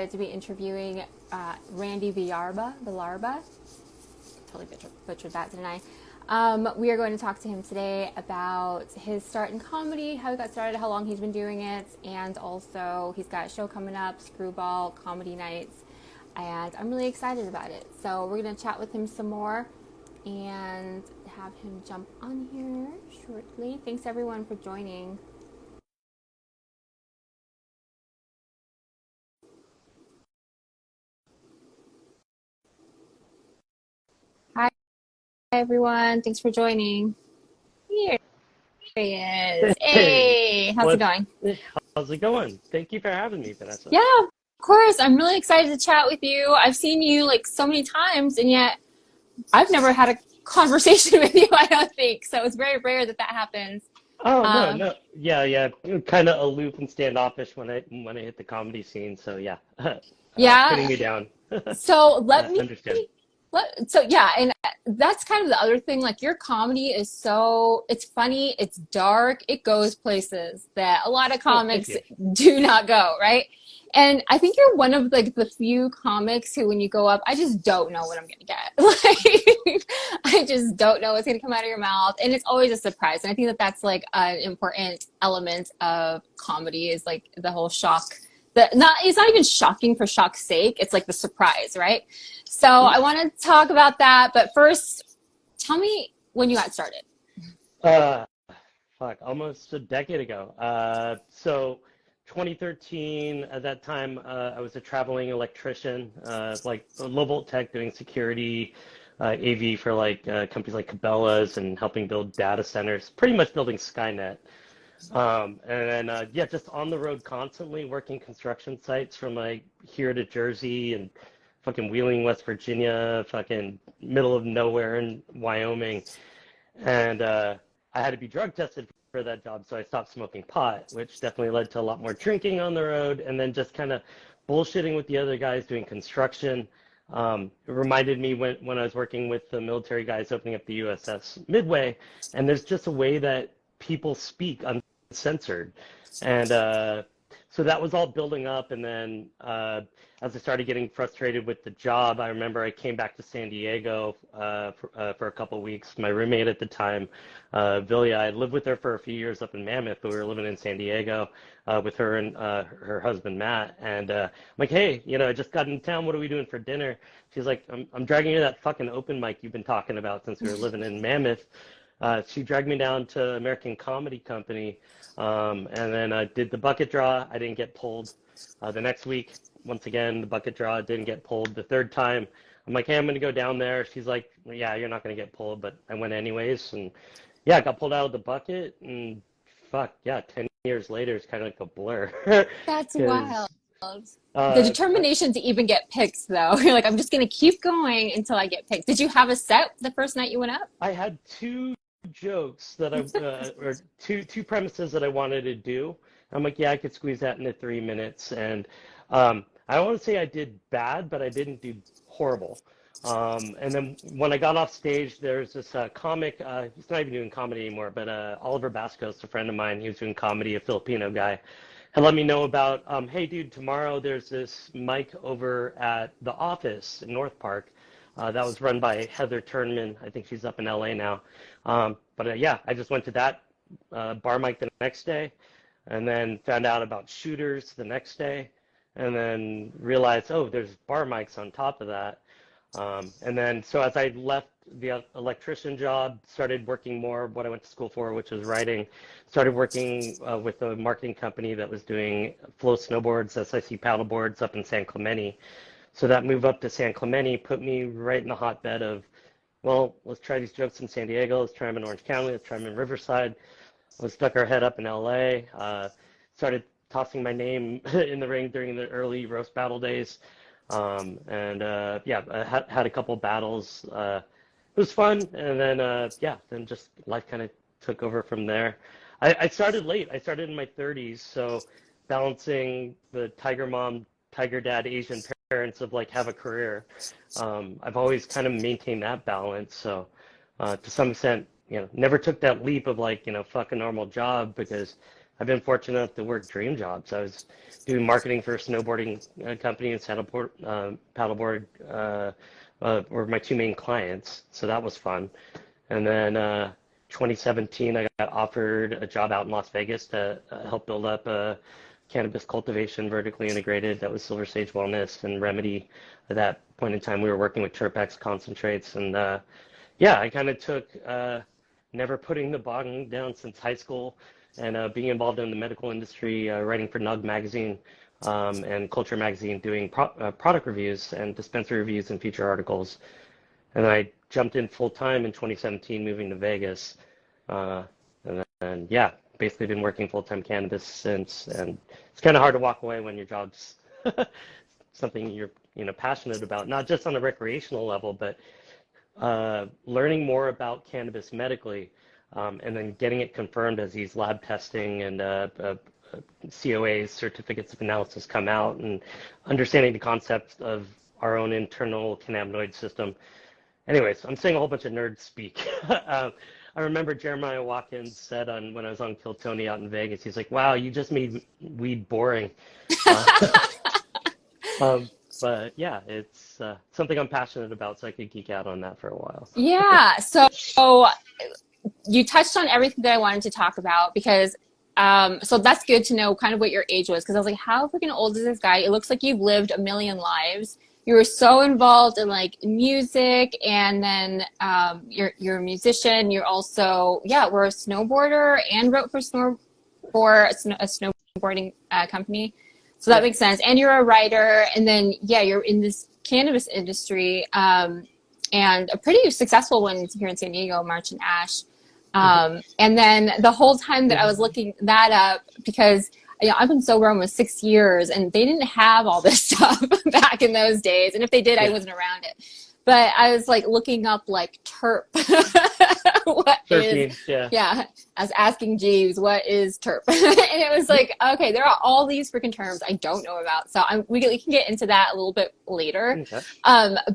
excited to be interviewing Randy Villarba. Totally butchered that, didn't I? We are going to talk to him today about his start in comedy, how he got started, how long he's been doing it, and also he's got a show coming up, Screwball Comedy Nights, and I'm really excited about it. So we're going to chat with him some more and have him jump on here shortly. Thanks everyone for joining. Hi everyone, thanks for joining. Here he is. Hey, Hey, how's it what? going? How's it going? Thank you for having me, Vanessa. Yeah, of course. I'm really excited to chat with you. I've seen you like so many times, and yet I've never had a conversation with you, I don't think. So it's very rare that that happens. Oh no, Uh, no, yeah, kind of aloof and standoffish when I hit the comedy scene. So yeah, putting yeah. me down. So let me Understood. so yeah, and that's kind of the other thing. Like your comedy is so it's funny, it's dark, it goes places that a lot of Oh, thank comics you. do not go, right? And I think you're one of like the few comics who, when you go up, I just don't know what I'm gonna get. Like, I just don't know what's gonna come out of your mouth, and it's always a surprise. And I think that that's like an important element of comedy is like the whole shock. It's not even shocking for shock's sake. It's like the surprise, right? So I Yeah. want to talk about that, but first, tell me when you got started. Uh, Fuck, almost a decade ago. So 2013. At that time, I was a traveling electrician, like low volt tech, doing security, AV for like companies like Cabela's and helping build data centers, pretty much building Skynet. And then, yeah, just on the road constantly working construction sites from like here to Jersey and fucking Wheeling, West Virginia, fucking middle of nowhere in Wyoming. And I had to be drug tested for that job, so I stopped smoking pot, which definitely led to a lot more drinking on the road and then just kind of bullshitting with the other guys doing construction. It reminded me when I was working with the military guys opening up the USS Midway, and there's just a way that people speak censored. And so that was all building up. And then as I started getting frustrated with the job, I remember I came back to San Diego for a couple of weeks. My roommate at the time, Vilya, I lived with her for a few years up in Mammoth, but we were living in San Diego with her and her husband, Matt. And I'm like, hey, I just got into town. What are we doing for dinner? She's like, I'm dragging you to that fucking open mic you've been talking about since we were living in Mammoth. She dragged me down to American Comedy Company, and then I did the bucket draw. I didn't get pulled. The next week, once again, the bucket draw didn't get pulled. The third time, I'm like, hey, I'm going to go down there. She's like, well, yeah, you're not going to get pulled, but I went anyways. And yeah, I got pulled out of the bucket, and fuck, yeah, 10 years later, it's kind of like a blur. That's wild. Because The uh, determination to even get picked, though. You're like, I'm just going to keep going until I get picked. Did you have a set the first night you went up? I had two jokes that or two premises that I wanted to do. I'm like, yeah, I could squeeze that into 3 minutes, and I don't want to say I did bad, but I didn't do horrible. And then when I got off stage, there's this comic. He's not even doing comedy anymore, but Oliver Bascos, a friend of mine, he was doing comedy, a Filipino guy, had let me know about, hey, dude, tomorrow there's this mic over at the office in North Park that was run by Heather Turnman. I think she's up in LA now. But yeah, I just went to that bar mic the next day and then found out about shooters the next day and then realized, oh, there's bar mics on top of that. And then, so as I left the electrician job, started working more what I went to school for, which was writing, started working with a marketing company that was doing flow snowboards, SIC paddle boards up in San Clemente. So that move up to San Clemente put me right in the hotbed of, well, let's try these jokes in San Diego, let's try them in Orange County, let's try them in Riverside. We stuck our head up in LA, started tossing my name in the ring during the early roast battle days. And yeah, I had a couple battles. It was fun. And then, yeah, then just life kind of took over from there. I started late. I started in my 30s. So balancing the Tiger Mom, Tiger Dad, Asian parents of like have a career. I've always kind of maintained that balance. So to some extent, never took that leap of like, fuck a normal job because I've been fortunate enough to work dream jobs. I was doing marketing for a snowboarding company and paddleboard were my two main clients, so that was fun. And then 2017, I got offered a job out in Las Vegas to help build up a cannabis cultivation vertically integrated. That was Silver Sage Wellness and Remedy. At that point in time, we were working with Terpex concentrates, and yeah, I kind of took never putting the bong down since high school, and being involved in the medical industry, writing for Nug magazine and Culture magazine, doing product reviews and dispensary reviews and feature articles. And I jumped in full time in 2017, moving to Vegas. And then, yeah, basically been working full time cannabis since. And it's kind of hard to walk away when your job's something you're, passionate about, not just on a recreational level, but learning more about cannabis medically, and then getting it confirmed as these lab testing and COAs, certificates of analysis, come out, and understanding the concept of our own internal cannabinoid system. Anyways, I'm saying a whole bunch of nerd speak. I remember Jeremiah Watkins said when I was on Kill Tony out in Vegas, he's like, "Wow, you just made weed boring." But yeah, it's something I'm passionate about, so I could geek out on that for a while. Yeah. So you touched on everything that I wanted to talk about because so that's good to know kind of what your age was, because I was like, how freaking old is this guy? It looks like you've lived a million lives. You were so involved in like music, and then you're a musician. You're also, yeah, we're a snowboarder and wrote for a snowboarding company. So that makes sense. And you're a writer, and then yeah, you're in this cannabis industry, and a pretty successful one here in San Diego, March and Ash. And then the whole time that I was looking that up, because I've been sober almost 6 years, and they didn't have all this stuff back in those days. And if they did, I wasn't around it. But I was like looking up like terp. What 13, is, yeah. I was asking Jeeves, what is terp? And it was like, okay, there are all these freaking terms I don't know about. So we can get into that a little bit later. Okay.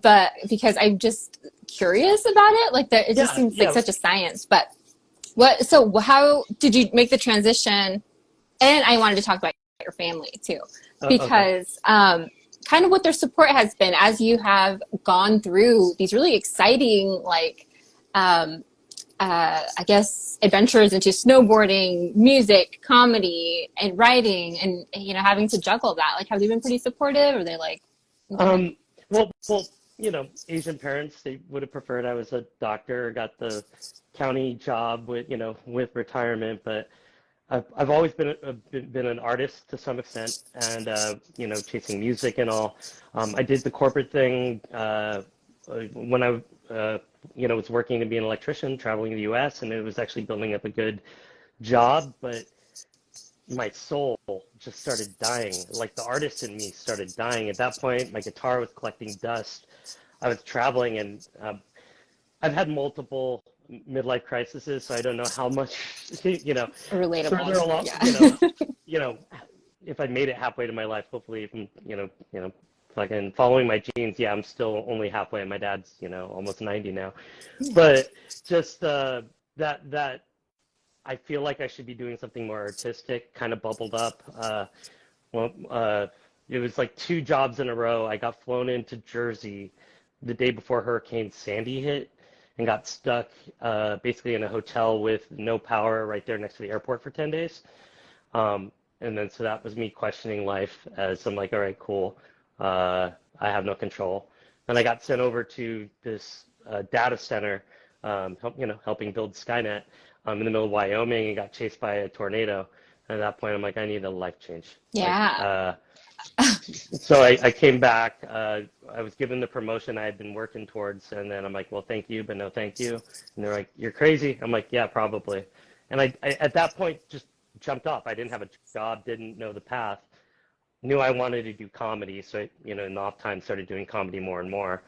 But because I'm just curious about it, like that, it just seems like such a science. But so how did you make the transition? And I wanted to talk about your family too, because kind of what their support has been as you have gone through these really exciting, like, I guess, adventures into snowboarding, music, comedy, and writing, and having to juggle that. Like, have they been pretty supportive? Or are they like? Well, Asian parents, they would have preferred I was a doctor, got the county job with retirement, but I've always been an artist to some extent, and chasing music and all. I did the corporate thing when I was working to be an electrician, traveling the U.S., and it was actually building up a good job, but my soul just started dying. Like the artist in me started dying. At that point, my guitar was collecting dust. I was traveling, and I've had multiple midlife crises, so I don't know how much, Relatable. further along, Yeah. If I made it halfway to my life, hopefully, fucking following my genes, yeah, I'm still only halfway, and my dad's, almost 90 now. But just that I feel like I should be doing something more artistic, kind of bubbled up. It was like 2 jobs in a row. I got flown into Jersey the day before Hurricane Sandy hit, and got stuck basically in a hotel with no power right there next to the airport for 10 days. And then so that was me questioning life, as I'm like, all right, cool. I have no control. And I got sent over to this data center, helping build Skynet in the middle of Wyoming, and got chased by a tornado. And at that point, I'm like, I need a life change. Yeah. So I came back. I was given the promotion I had been working towards, and then I'm like, well, thank you, but no thank you. And they're like, you're crazy. I'm like, yeah, probably. And I at that point just jumped off. I didn't have a job, didn't know the path, knew I wanted to do comedy. So, in the off time, started doing comedy more and more.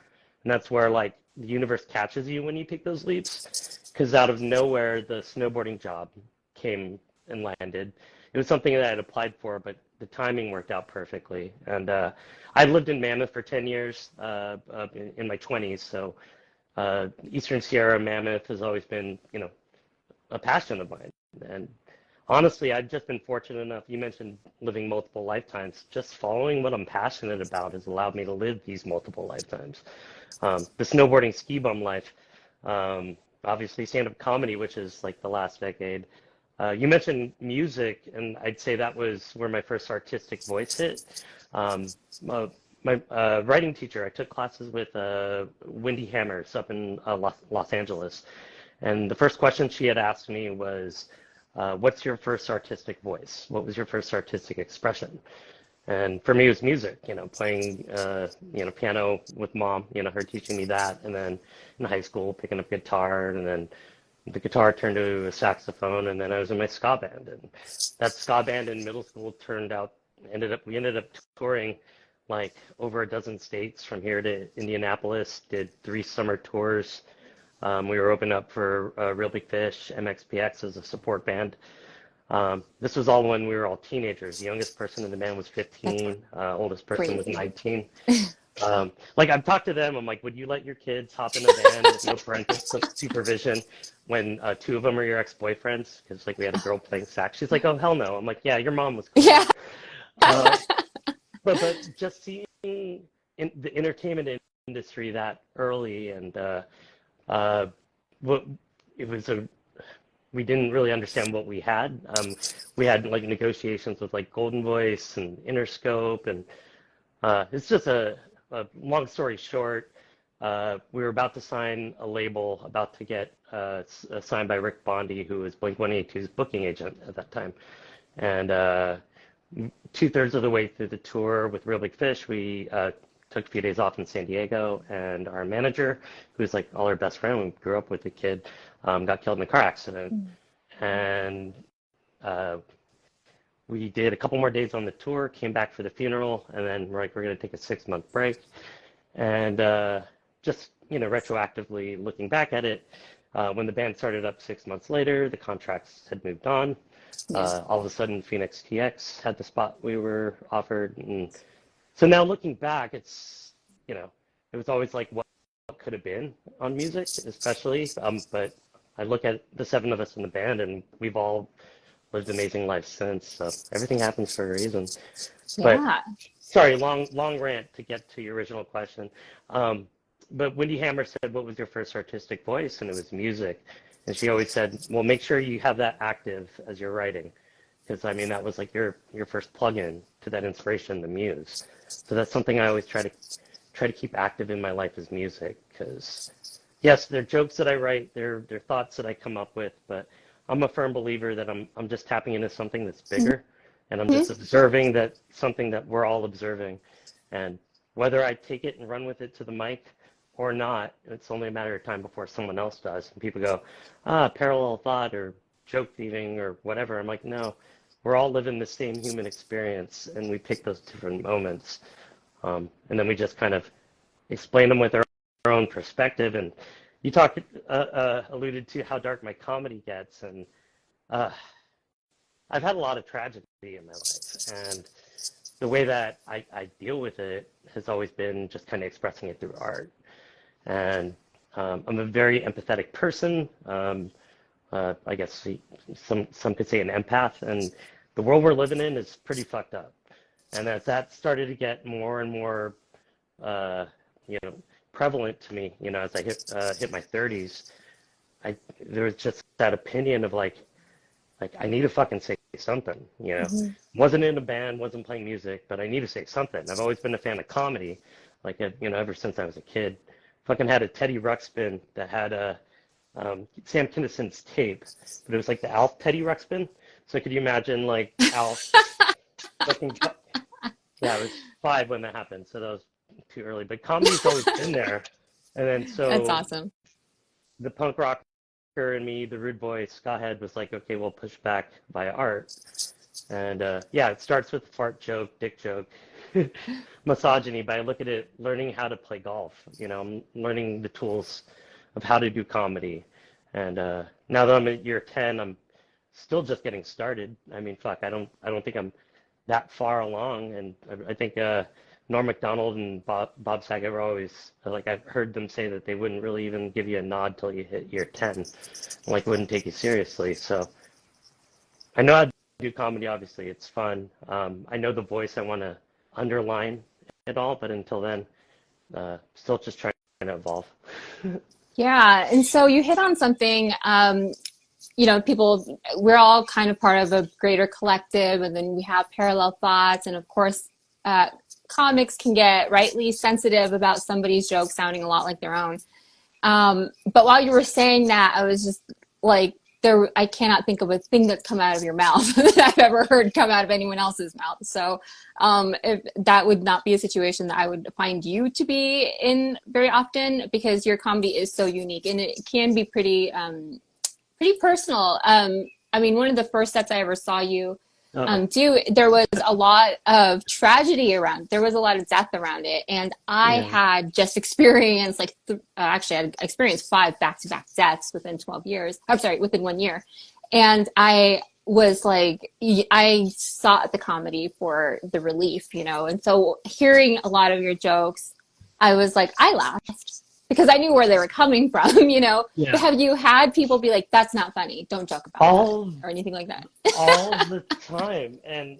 And that's where like the universe catches you when you take those leaps, because out of nowhere, the snowboarding job came and landed. It was something that I had applied for, but the timing worked out perfectly. And I lived in Mammoth for 10 years in my 20s. So Eastern Sierra, Mammoth has always been, a passion of mine. And Honestly, I've just been fortunate enough. You mentioned living multiple lifetimes. Just following what I'm passionate about has allowed me to live these multiple lifetimes. The snowboarding ski bum life, obviously stand-up comedy, which is like the last decade. You mentioned music, and I'd say that was where my first artistic voice hit. Um, my writing teacher, I took classes with Wendy Hammers up in Los Angeles, and the first question she had asked me was, "What's your first artistic voice? What was your first artistic expression?" And for me, it was music, playing, piano with mom, her teaching me that. And then in high school, picking up guitar, and then the guitar turned to a saxophone, and then I was in my ska band. And that ska band in middle school we ended up touring like over a dozen states from here to Indianapolis, did 3 summer tours. We were opening up for Real Big Fish, MXPX as a support band. This was all when we were all teenagers. The youngest person in the band was That's 15, oldest person was crazy. 19. Like I've talked to them, I'm like, would you let your kids hop in a van with no parental supervision when 2 of them are your ex-boyfriends? Because like we had a girl playing sax. She's like, oh hell no. I'm like, yeah, your mom was cool. Yeah. Uh, but just seeing the entertainment industry that early and uh, what it was a we didn't really understand what we had. We had like negotiations with like Golden Voice and Interscope, and it's just a long story short. We were about to sign a label, about to get signed by Rick Bondi, who was Blink-182's booking agent at that time. And 2/3 of the way through the tour with Real Big Fish, we took a few days off in San Diego, and our manager, who's like all our best friend, we grew up with the kid, got killed in a car accident. And uh, we did a couple more days on the tour, came back for the funeral, and then we're like, we're going to take a 6-month break. And just, retroactively looking back at it, when the band started up 6 months later, the contracts had moved on. Yeah. All of a sudden, Phoenix TX had the spot we were offered. And so now looking back, it was always like what could have been on music, especially. But I look at the 7 of us in the band, and we've all lived amazing lives since. So everything happens for a reason. But Yeah. sorry, long rant to get to your original question. But Wendy Hammer said, "What was your first artistic voice?" And it was music. And she always said, "Well, make sure you have that active as you're writing." Because I mean, that was like your first plug-in to that inspiration, the muse. So that's something I always try to keep active in my life is music. Because yes, they're jokes that I write, they're thoughts that I come up with, but I'm a firm believer that I'm just tapping into something that's bigger, and I'm just observing that something that we're all observing. And whether I take it and run with it to the mic or not, it's only a matter of time before someone else does. And people go, parallel thought or joke thieving or whatever. I'm like, no, we're all living the same human experience, and we pick those different moments. And then we just kind of explain them with our own perspective. And you alluded to how dark my comedy gets, and uh, I've had a lot of tragedy in my life, and the way that I deal with it has always been just kind of expressing it through art. And I'm a very empathetic person. I guess some could say an empath, and the world we're living in is pretty fucked up. And as that started to get more and more, uh, you know, prevalent to me, as I hit my 30s, there was just that opinion of like I need to fucking say something. Hmm. Wasn't in a band, wasn't playing music, but I need to say something. I've always been a fan of comedy, like ever since I was a kid. Fucking had a Teddy Ruxpin that had a Sam Kinnison's tape, but it was like the Alf Teddy Ruxpin. So could you imagine like Alf fucking yeah, I was 5 when that happened, so that was too early. But comedy's always been there. And then That's so awesome. the punk rocker in me, the rude boy, ska head, was like, okay, we'll push back via art. And yeah, it starts with a fart joke, dick joke, misogyny, but I look at it learning how to play golf. I'm learning the tools of how to do comedy. And now that I'm at year 10, I'm still just getting started. I mean, fuck, I don't think I'm that far along. And I think Norm Macdonald and Bob Saget were always like, I've heard them say that they wouldn't really even give you a nod till you hit year 10, like wouldn't take you seriously. So I know how to do comedy, obviously. It's fun. I know the voice I want to underline it all, but until then, still just trying to evolve. Yeah, and so you hit on something, people, we're all kind of part of a greater collective, and then we have parallel thoughts, and of course, uh, comics can get rightly sensitive about somebody's joke sounding a lot like their own. But while you were saying that, I was just like, I cannot think of a thing that's come out of your mouth that I've ever heard come out of anyone else's mouth. So, if that would not be a situation that I would find you to be in very often, because your comedy is so unique and it can be pretty personal. I mean, one of the first sets I ever saw you Oh, do, there was a lot of tragedy around. There was a lot of death around it, and I yeah. had just experienced actually, I had experienced 5 back-to-back deaths within 12 years. I'm sorry, within 1 year, and I was like, I sought the comedy for the relief, and so hearing a lot of your jokes, I was like, I laughed because I knew where they were coming from. But Yeah. have you had people be like, that's not funny, don't joke about that, All or anything like that? all the time. And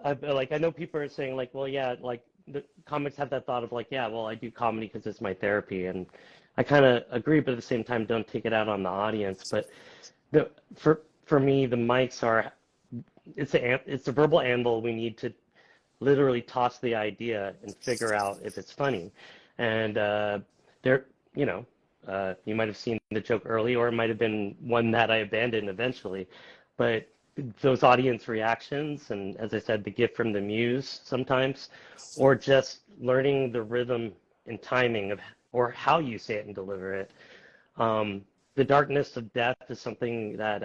I know people are saying like, well, yeah, like the comics have that thought of like, yeah, well, I do comedy because it's my therapy, and I kind of agree, but at the same time, don't take it out on the audience. But the for me, the mics are it's a verbal anvil. We need to literally toss the idea and figure out if it's funny. And there, you know, you might have seen the joke early, or it might have been one that I abandoned eventually. But those audience reactions, and as I said, the gift from the muse sometimes, or just learning the rhythm and timing of or how you say it and deliver it. The darkness of death is something that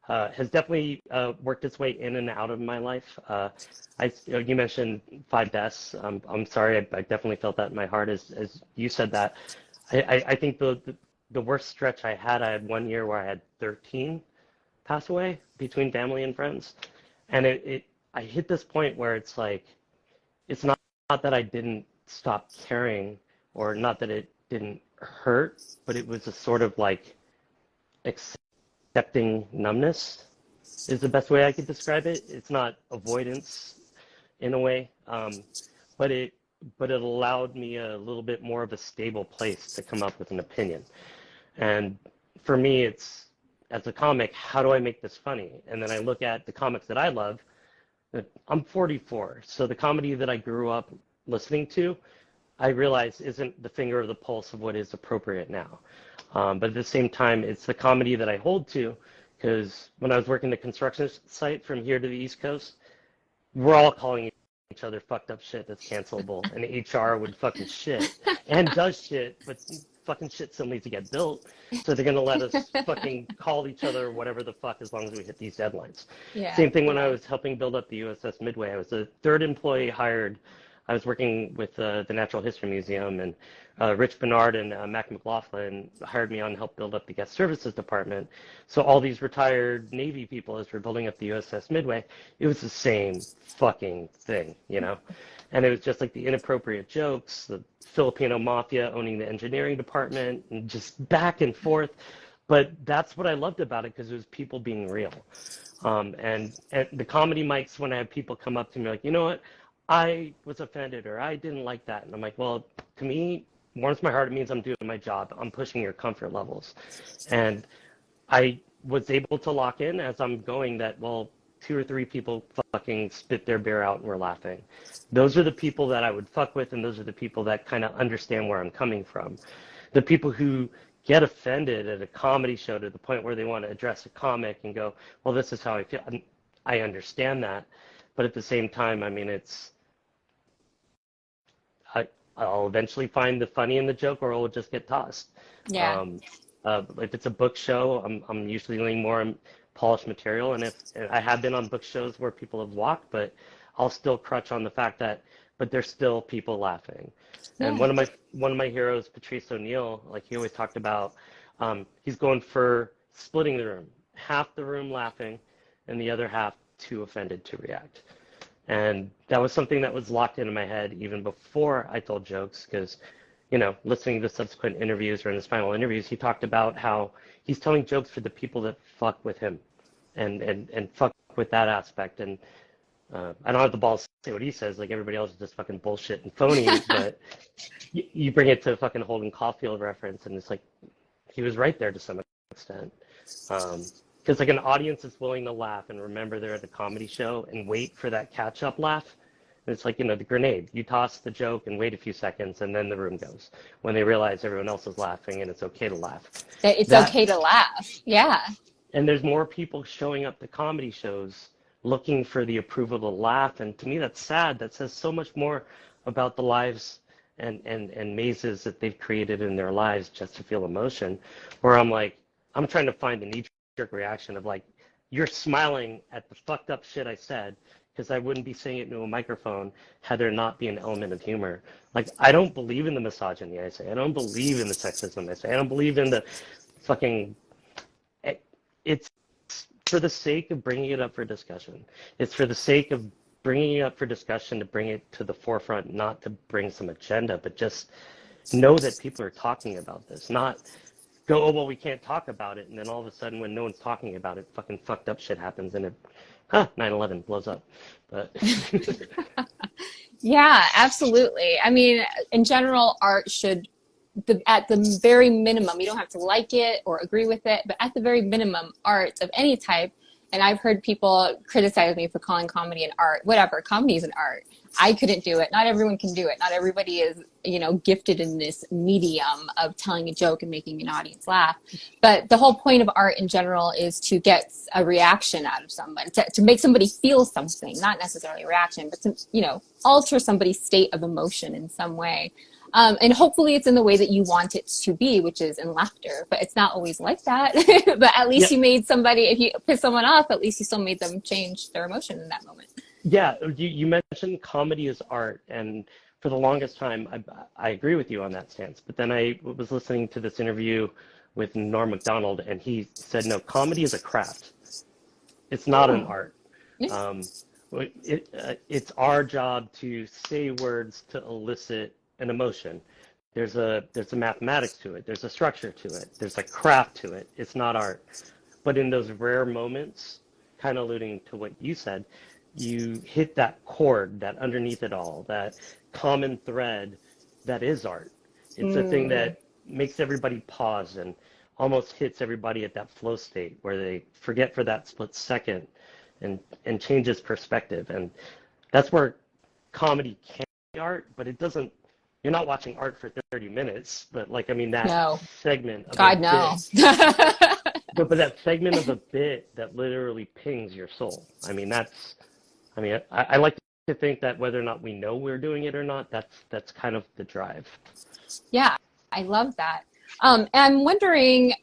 has definitely worked its way in and out of my life. You mentioned 5 deaths. I'm sorry, I definitely felt that in my heart as you said that. I think the worst stretch I had 1 year where I had 13 pass away between family and friends, and I hit this point where it's like it's not that I didn't stop caring or not that it didn't hurt, but it was a sort of like accepting numbness is the best way I could describe it. It's not avoidance in a way, but it allowed me a little bit more of a stable place to come up with an opinion. And for me, it's as a comic, how do I make this funny? And then I look at the comics that I love. I'm 44, so the comedy that I grew up listening to, I realize isn't the finger of the pulse of what is appropriate now. But at the same time, it's the comedy that I hold to, because when I was working the construction site from here to the East Coast, we're all calling each other fucked up shit that's cancelable, and HR would fucking shit and does shit, but fucking shit still needs to get built, so they're gonna let us fucking call each other whatever the fuck as long as we hit these deadlines. Yeah, Same thing when I yeah. was helping build up the USS Midway. I was the third employee hired. I was working with the Natural History Museum, and Rich Bernard and Mac McLaughlin hired me on to help build up the guest services department. So all these retired Navy people, as we're building up the USS Midway, it was the same fucking thing, you know? And it was just like the inappropriate jokes, the Filipino mafia owning the engineering department, and just back and forth. But that's what I loved about it, because it was people being real. And the comedy mics, when I have people come up to me like, you know what, I was offended or I didn't like that. And I'm like, well, to me, warms my heart. It means I'm doing my job. I'm pushing your comfort levels. And I was able to lock in as I'm going that, well, 2 or 3 people fucking spit their beer out and were laughing. Those are the people that I would fuck with, and those are the people that kind of understand where I'm coming from. The people who get offended at a comedy show to the point where they want to address a comic and go, well, this is how I feel. I understand that. But at the same time, I mean, I, I'll eventually find the funny in the joke, or it'll just get tossed. Yeah. Um, if it's a book show, I'm usually leaning more on polished material, and if I have been on book shows where people have walked, but I'll still crutch on the fact that, but there's still people laughing. And Yeah. one of my heroes, Patrice O'Neill, like he always talked about, he's going for splitting the room, half the room laughing, and the other half too offended to react. And that was something that was locked into my head even before I told jokes, because, you know, listening to subsequent interviews or in his final interviews, he talked about how he's telling jokes for the people that fuck with him. and fuck with that aspect. And I don't have the balls to say what he says. Like everybody else is just fucking bullshit and phony. But you bring it to fucking Holden Caulfield reference, and it's like he was right there to some extent. Because like an audience is willing to laugh and remember they're at a comedy show and wait for that catch-up laugh. And it's like, you know, the grenade. You toss the joke and wait a few seconds, and then the room goes when they realize everyone else is laughing and it's okay to laugh. It's okay to laugh. Yeah. And there's more people showing up to comedy shows looking for the approval to laugh. And to me, that's sad. That says so much more about the lives and mazes that they've created in their lives just to feel emotion. Where I'm like, I'm trying to find the knee-jerk reaction of like, you're smiling at the fucked up shit I said, because I wouldn't be saying it into a microphone had there not be an element of humor. Like, I don't believe in the misogyny, I say. I don't believe in the sexism, I say. I don't believe in the fucking... It's for the sake of bringing it up for discussion. It's for the sake of bringing it up for discussion to bring it to the forefront, not to bring some agenda, but just know that people are talking about this, not go, oh, well, we can't talk about it, and then all of a sudden when no one's talking about it, fucking fucked up shit happens, and it, 9/11 blows up. But Yeah, absolutely. I mean, in general, art should, at the very minimum, you don't have to like it or agree with it, but at the very minimum, art of any type. And I've heard people criticize me for calling comedy an art. Whatever, comedy is an art. I couldn't do it. Not everyone can do it. Not everybody is, you know, gifted in this medium of telling a joke and making an audience laugh. But the whole point of art in general is to get a reaction out of somebody, to make somebody feel something, not necessarily a reaction, but to, you know, alter somebody's state of emotion in some way. And hopefully it's in the way that you want it to be, which is in laughter, but it's not always like that. But at least you made somebody, if you piss someone off, at least you still made them change their emotion in that moment. yeah, you mentioned comedy is art, and for the longest time, I agree with you on that stance. But then I was listening to this interview with Norm Macdonald, and he said, no, comedy is a craft. It's not an art. Yeah. It's our job to say words to elicit an emotion. There's a mathematics to it. There's a structure to it. There's a craft to it. It's not art. But in those rare moments, kind of alluding to what you said, you hit that chord, that underneath it all, that common thread that is art. It's a thing that makes everybody pause and almost hits everybody at that flow state where they forget for that split second and changes perspective. And that's where comedy can be art, but it doesn't, you're not watching art for 30 minutes, but like, I mean, that segment of God, no. but that segment of a bit that literally pings your soul. I mean, I like to think that whether or not we know we're doing it or not, that's kind of the drive. Yeah, I love that. And I'm wondering,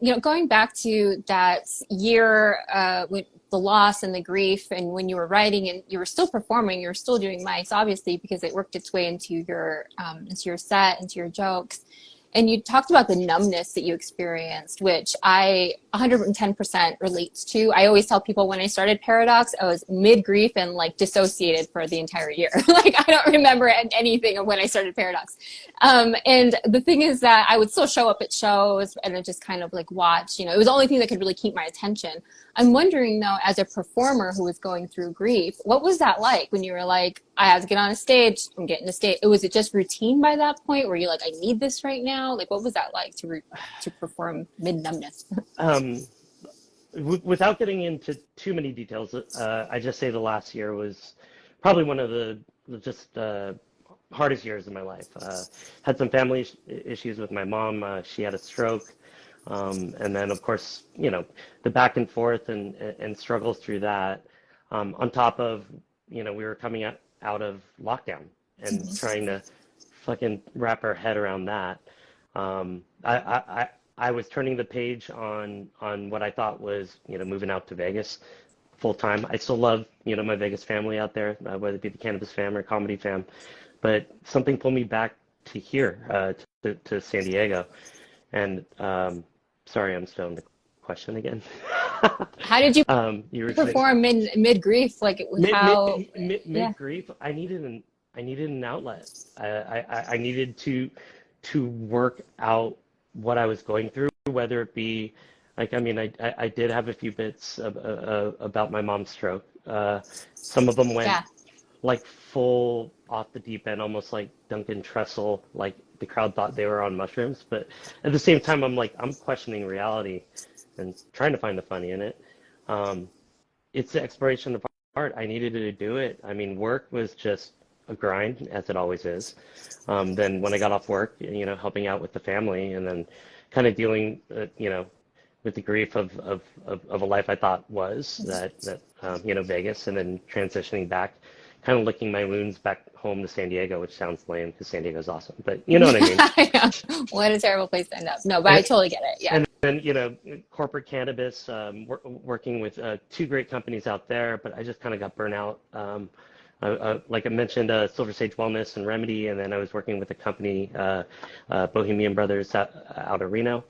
you know, going back to that year with the loss and the grief, and when you were writing and you were still performing, you were still doing mics, obviously, because it worked its way into your set, into your jokes. And you talked about the numbness that you experienced, which I 110% relates to. I always tell people when I started Paradox, I was mid-grief and like dissociated for the entire year. Like I don't remember anything of when I started Paradox. And the thing is that I would still show up at shows and I'd just kind of like watch, you know, it was the only thing that could really keep my attention. I'm wondering though, as a performer who was going through grief, what was that like when you were like, I have to get on a stage, I'm getting a stage. Was it just routine by that point? Were you like, I need this right now? Like, what was that like to perform mid-numbness? Without getting into too many details, I just say the last year was probably one of the hardest years of my life. Had some family issues with my mom. She had a stroke. And then, of course, you know, the back and forth and struggles through that. On top of, you know, we were coming out of lockdown and trying to fucking wrap our head around that. I was turning the page on what I thought was, you know, moving out to Vegas full time. I still love, you know, my Vegas family out there, whether it be the cannabis fam or comedy fam, but something pulled me back to here, to San Diego. And sorry, I'm stoned. The question again. How did you you were perform mid grief? Like how mid grief? I needed an outlet. I needed to work out what I was going through, whether it be Like, I mean, I did have a few bits about my mom's stroke. Some of them went Yeah. like full off the deep end, almost like Duncan Trussell, like the crowd thought they were on mushrooms. But at the same time, I'm questioning reality and trying to find the funny in it. Um, it's the exploration of art. I needed to do it. I mean, work was just a grind, as it always is. Then when I got off work, helping out with the family, and then kind of dealing, with the grief of a life I thought was Vegas, and then transitioning back, kind of licking my wounds back home to San Diego, which sounds lame because San Diego's awesome, but you know what I mean. I know. What a terrible place to end up. No, but I And, totally get it. Yeah. and then, corporate cannabis, working with two great companies out there, but I just kind of got burnt out. Like I mentioned, Silver Sage Wellness and Remedy, and then I was working with a company, Bohemian Brothers, out of Reno.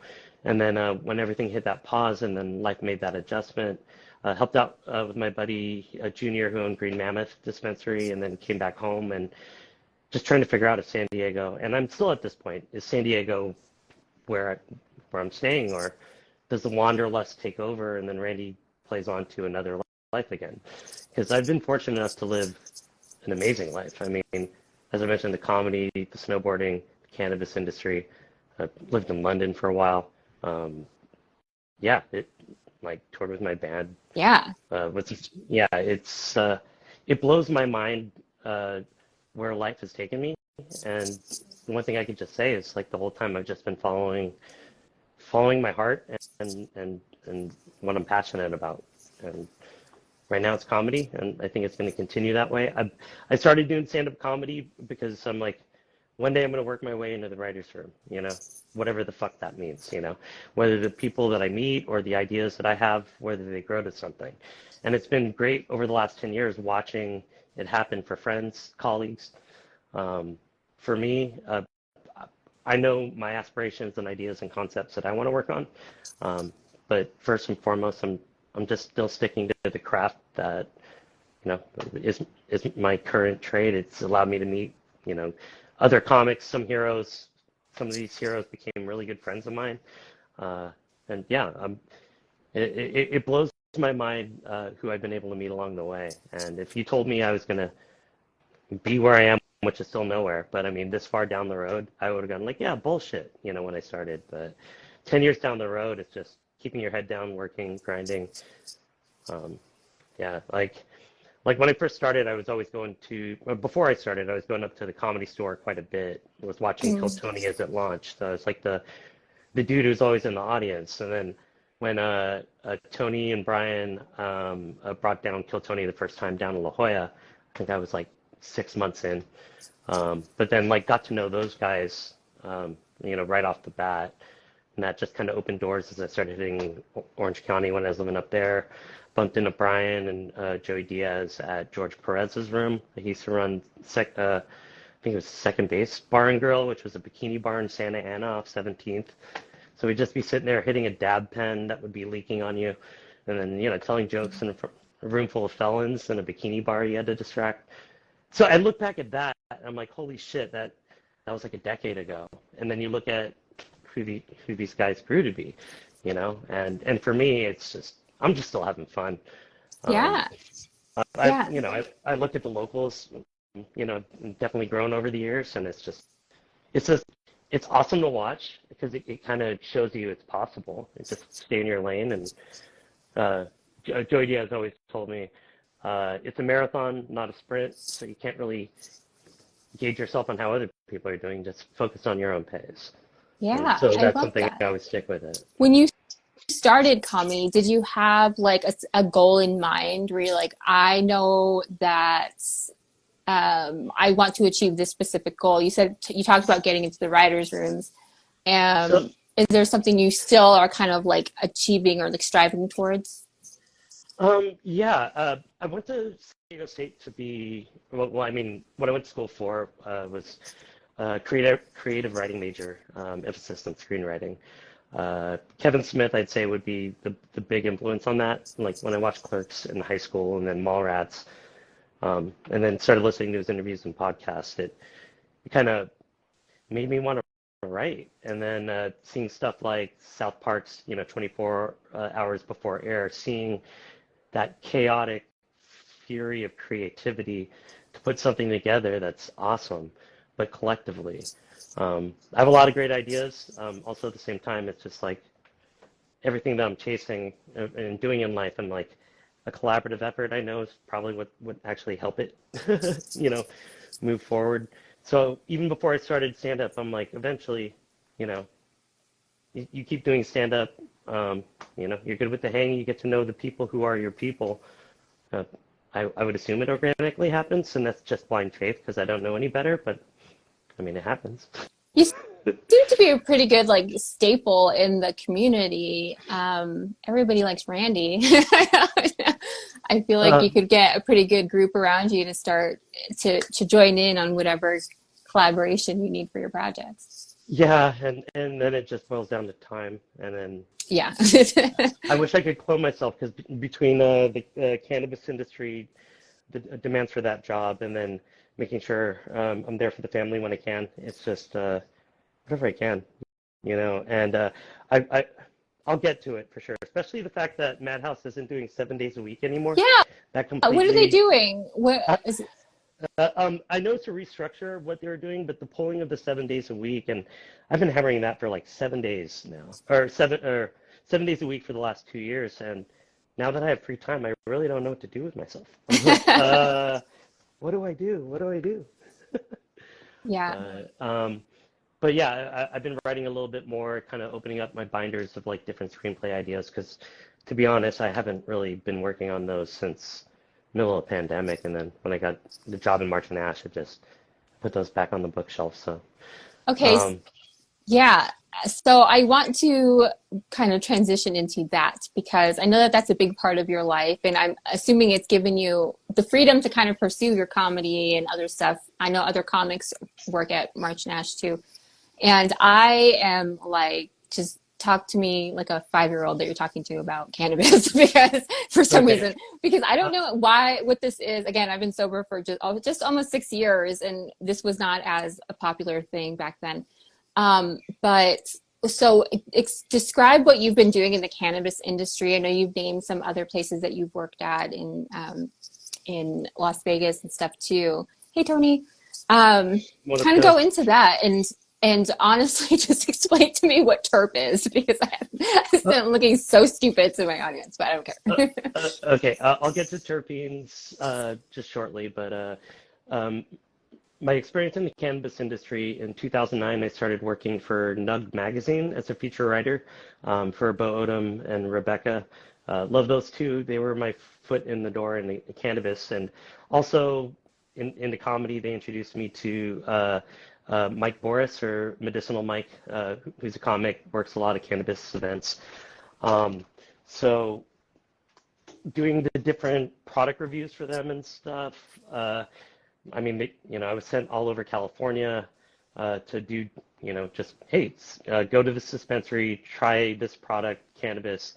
And then when everything hit that pause, and then life made that adjustment, helped out with my buddy, a junior who owned Green Mammoth Dispensary, and then came back home and just trying to figure out if San Diego, and I'm still at this point, is San Diego where I'm staying, or does the wanderlust take over and then Randy plays on to another life again? Because I've been fortunate enough to live an amazing life. I mean, as I mentioned, the comedy, the snowboarding, the cannabis industry. I lived in London for a while. Yeah, it like toured with my band. Yeah. Yeah, it blows my mind where life has taken me. And one thing I could just say is like the whole time I've just been following my heart and what I'm passionate about. And right now it's comedy, and I think it's going to continue that way. I started doing stand-up comedy because I'm like, one day I'm going to work my way into the writer's room, whatever the fuck that means, whether the people that I meet or the ideas that I have, whether they grow to something. And it's been great over the last 10 years watching it happen for friends, colleagues. For me, I know my aspirations and ideas and concepts that I want to work on. But first and foremost, I'm just still sticking to the craft that, you know, is my current trade. It's allowed me to meet, other comics, some heroes. Some of these heroes became really good friends of mine. And yeah, it blows my mind who I've been able to meet along the way. And if you told me I was going to be where I am, which is still nowhere, but I mean, this far down the road, I would have gone like, yeah, bullshit, when I started. But 10 years down the road, it's just keeping your head down, working, grinding. Yeah, like when I first started, I was always before I started, I was going up to the Comedy Store quite a bit. I was watching Kill Tony as it launched. So it's like the dude who's always in the audience. And then when Tony and Brian brought down Kill Tony the first time down in La Jolla, I think I was like 6 months in. But then got to know those guys, right off the bat. And that just kind of opened doors as I started hitting Orange County when I was living up there. Bumped into Brian and Joey Diaz at George Perez's room. He used to run, I think it was Second Base Bar and Grill, which was a bikini bar in Santa Ana off 17th. So we'd just be sitting there hitting a dab pen that would be leaking on you. And then, telling jokes in a room full of felons in a bikini bar you had to distract. So I look back at that, and I'm like, holy shit, that was like a decade ago. And then you look at who these guys grew to be, and for me, it's just, I'm just still having fun. Yeah. Yeah. I look at the locals, definitely grown over the years, and it's awesome to watch because it kind of shows you it's possible. It's just stay in your lane. And Joey Diaz always told me, it's a marathon, not a sprint, so you can't really gauge yourself on how other people are doing. Just focus on your own pace. And Yeah. so I that's love something that. I always stick with it. When you started comedy, did you have like a goal in mind where you're like, I know that I want to achieve this specific goal? You said you talked about getting into the writers' rooms. So Is there something you still are kind of like achieving or like striving towards? Yeah, I went to San Diego State to be, I mean, what I went to school for was creative writing major, emphasis on screenwriting. Kevin Smith, I'd say, would be the big influence on that. Like when I watched Clerks in high school and then Mallrats, and then started listening to his interviews and podcasts, it kind of made me want to right. And then seeing stuff like South Park's, 24 hours before air, seeing that chaotic fury of creativity to put something together that's awesome, but collectively. I have a lot of great ideas. Also, at the same time, it's just like everything that I'm chasing and doing in life, and like a collaborative effort, I know is probably what would actually help it, you know, move forward. So even before I started stand up, I'm like, eventually, you know, you keep doing stand up, you're good with the hang, you get to know the people who are your people. Uh, I would assume it organically happens, and that's just blind faith because I don't know any better, but I mean, it happens. You seem to be a pretty good like staple in the community. Everybody likes Randy. I feel like Uh, you could get a pretty good group around you to start to join in on whatever collaboration you need for your projects. yeah, and then it just boils down to time, and then Yeah. I wish I could clone myself because between the cannabis industry, the demands for that job, and then making sure I'm there for the family when I can, it's just whatever I can, and I, I, I'll get to it for sure, especially the fact that Madhouse isn't doing 7 days a week anymore. Yeah. That What are they completely, doing? What I, is I know it's a restructure of what they were doing, but the pulling of the 7 days a week, and I've been hammering that for like 7 days now, or 7 days a week for the last 2 years, and now that I have free time, I really don't know what to do with myself. I'm like, what do I do? What do I do? yeah. But but yeah, I've been writing a little bit more, kind of opening up my binders of like different screenplay ideas, because to be honest, I haven't really been working on those since middle of the pandemic, and then when I got the job in March and Ash, I just put those back on the bookshelf. So, Okay. um, Yeah. So I want to kind of transition into that because I know that that's a big part of your life, and I'm assuming it's given you the freedom to kind of pursue your comedy and other stuff. I know other comics work at March Nash too. And I am like, just talk to me like a 5-year-old that you're talking to about cannabis because for some okay, reason, because I don't uh, know why, what this is. Again, I've been sober for just almost 6 years, and this was not as a popular thing back then. But so describe what you've been doing in the cannabis industry. I know you've named some other places that you've worked at in Las Vegas and stuff too. Hey, Tony. what up, Kind of go though? into that and honestly just explain to me what terp is because Uh, I'm looking so stupid to my audience, but I don't uh, care. okay, I'll get to terpenes just shortly, but um, my experience in the cannabis industry in 2009, I started working for Nug Magazine as a feature writer for Bo Odom and Rebecca. Love those two. They were my foot in the door in the cannabis. And also into comedy, they introduced me to Mike Boris, or Medicinal Mike, who's a comic, works a lot of cannabis events. Um, so doing the different product reviews for them and stuff. I mean, I was sent all over California to do, just, hey, go to this dispensary, try this product, cannabis.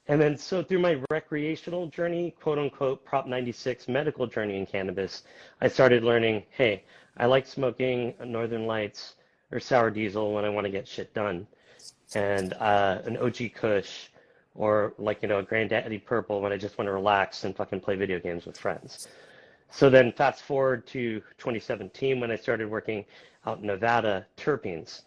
And then so through my recreational journey, quote unquote, Prop 96 medical journey in cannabis, I started learning, hey, I like smoking Northern Lights or sour diesel when I want to get shit done, and an OG Kush, or like, a Granddaddy Purple when I just want to relax and fucking play video games with friends. So then fast forward to 2017 when I started working out in Nevada, terpenes.